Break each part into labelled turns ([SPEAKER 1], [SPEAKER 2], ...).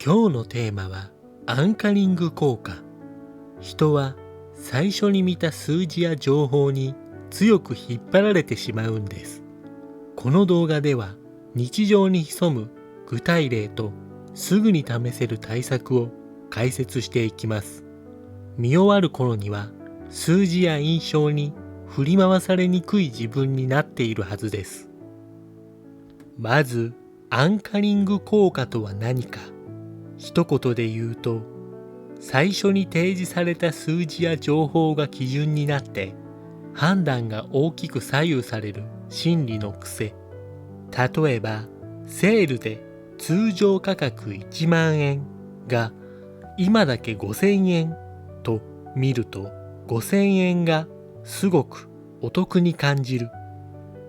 [SPEAKER 1] 今日のテーマはアンカリング効果。人は最初に見た数字や情報に強く引っ張られてしまうんです。この動画では日常に潜む具体例とすぐに試せる対策を解説していきます。見終わる頃には数字や印象に振り回されにくい自分になっているはずです。まず、アンカリング効果とは何か。一言で言うと、最初に提示された数字や情報が基準になって判断が大きく左右される心理の癖。例えば、セールで通常価格1万円が今だけ5000円と見ると、5000円がすごくお得に感じる。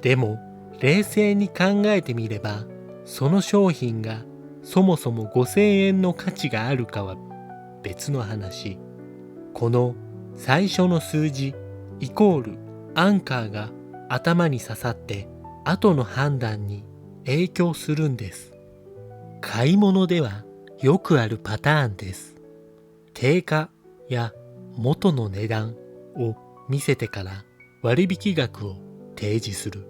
[SPEAKER 1] でも冷静に考えてみれば、その商品がそもそも5000円の価値があるかは別の話。この最初の数字イコールアンカーが頭に刺さって後の判断に影響するんです。買い物ではよくあるパターンです。定価や元の値段を見せてから割引額を提示する。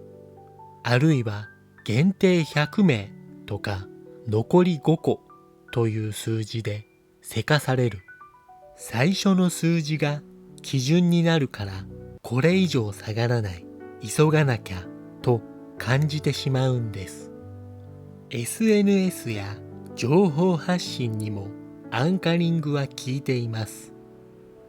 [SPEAKER 1] あるいは限定100名とか残り5個という数字でせかされる。最初の数字が基準になるからこれ以上下がらない、急がなきゃと感じてしまうんです。SNS や情報発信にもアンカリングは効いています。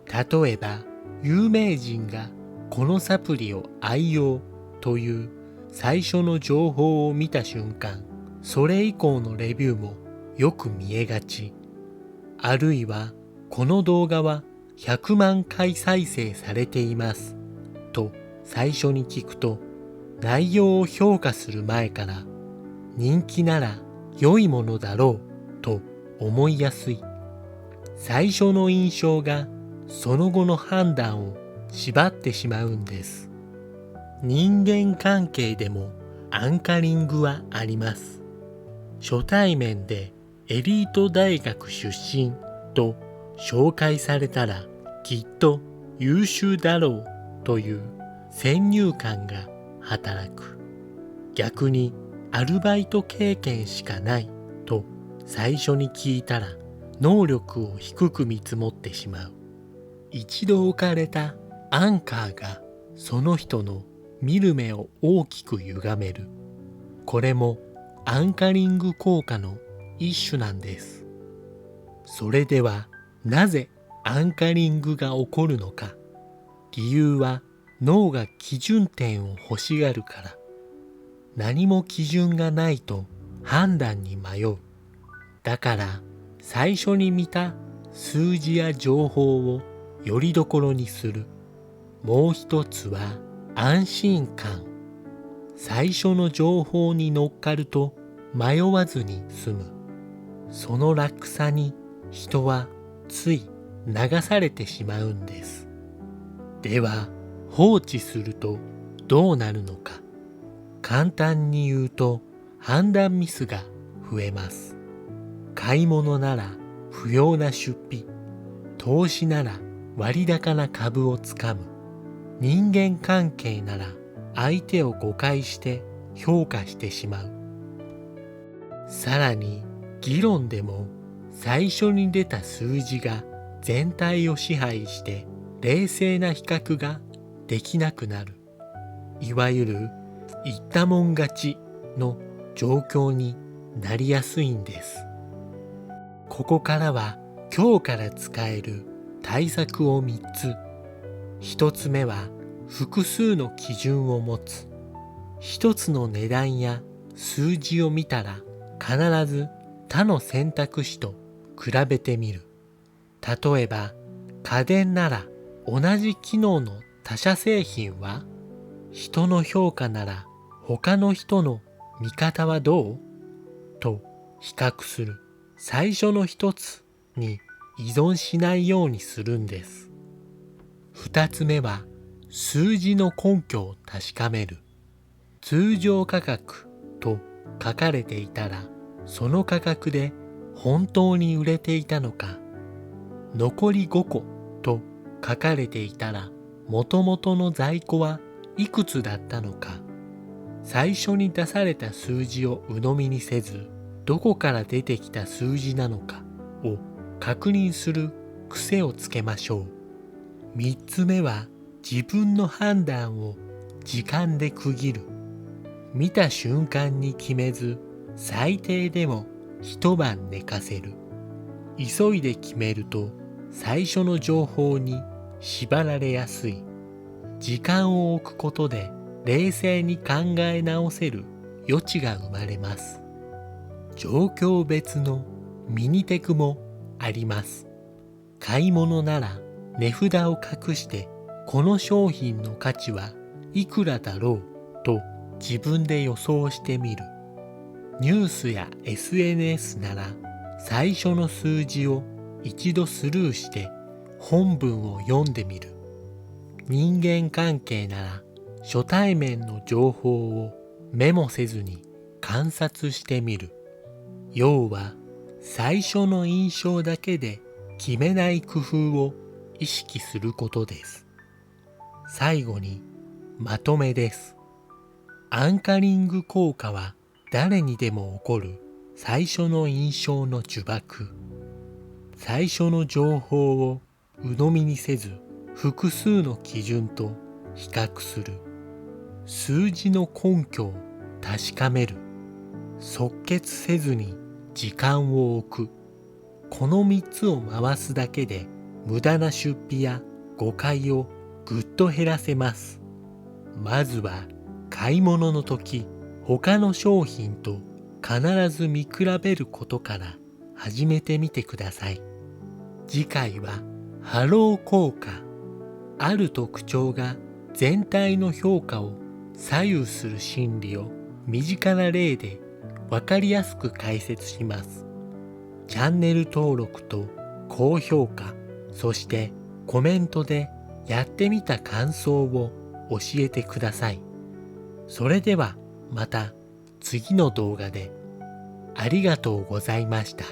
[SPEAKER 1] 例えば有名人がこのサプリを愛用という最初の情報を見た瞬間、それ以降のレビューもよく見えがち。あるいはこの動画は100万回再生されていますと最初に聞くと、内容を評価する前から人気なら良いものだろうと思いやすい。最初の印象がその後の判断を縛ってしまうんです。人間関係でもアンカリングはあります。初対面でエリート大学出身と紹介されたらきっと優秀だろうという先入観が働く。逆にアルバイト経験しかないと最初に聞いたら能力を低く見積もってしまう。一度置かれたアンカーがその人の見る目を大きく歪める。これもアンカリング効果の一種なんです。それではなぜアンカリングが起こるのか。理由は脳が基準点を欲しがるから。何も基準がないと判断に迷う。だから最初に見た数字や情報をよりどころにする。もう一つは安心感。最初の情報に乗っかると迷わずに済む。その楽さに人はつい流されてしまうんです。では放置するとどうなるのか。簡単に言うと判断ミスが増えます。買い物なら不要な出費、投資なら割高な株をつかむ、人間関係なら相手を誤解して評価してしまう。さらに議論でも最初に出た数字が全体を支配して冷静な比較ができなくなる。いわゆる言ったもん勝ちの状況になりやすいんです。ここからは今日から使える対策を3つ。1つ目は複数の基準を持つ。一つの値段や数字を見たら必ず他の選択肢と比べてみる。例えば家電なら同じ機能の他社製品は、人の評価なら他の人の見方はどうと比較する。最初の一つに依存しないようにするんです。二つ目は数字の根拠を確かめる。通常価格と書かれていたらその価格で本当に売れていたのか、残り5個と書かれていたら、もともとの在庫はいくつだったのか、最初に出された数字を鵜呑みにせず、どこから出てきた数字なのかを確認する癖をつけましょう。3つ目は、自分の判断を時間で区切る。見た瞬間に決めず、最低でも一晩寝かせる。急いで決めると最初の情報に縛られやすい。時間を置くことで冷静に考え直せる余地が生まれます。状況別のミニテクもあります。買い物なら値札を隠して、この商品の価値はいくらだろうと自分で予想してみる。ニュースや SNS なら最初の数字を一度スルーして本文を読んでみる。人間関係なら初対面の情報をメモせずに観察してみる。要は最初の印象だけで決めない工夫を意識することです。最後にまとめです。アンカリング効果は誰にでも起こる最初の印象の呪縛。最初の情報を鵜呑みにせず、複数の基準と比較する。数字の根拠を確かめる。即決せずに時間を置く。この3つを回すだけで無駄な出費や誤解をぐっと減らせます。まずは買い物の時、他の商品と必ず見比べることから始めてみてください。次回はハロー効果。ある特徴が全体の評価を左右する心理を身近な例でわかりやすく解説します。チャンネル登録と高評価、そしてコメントでやってみた感想を教えてください。それではまた次の動画で。ありがとうございました。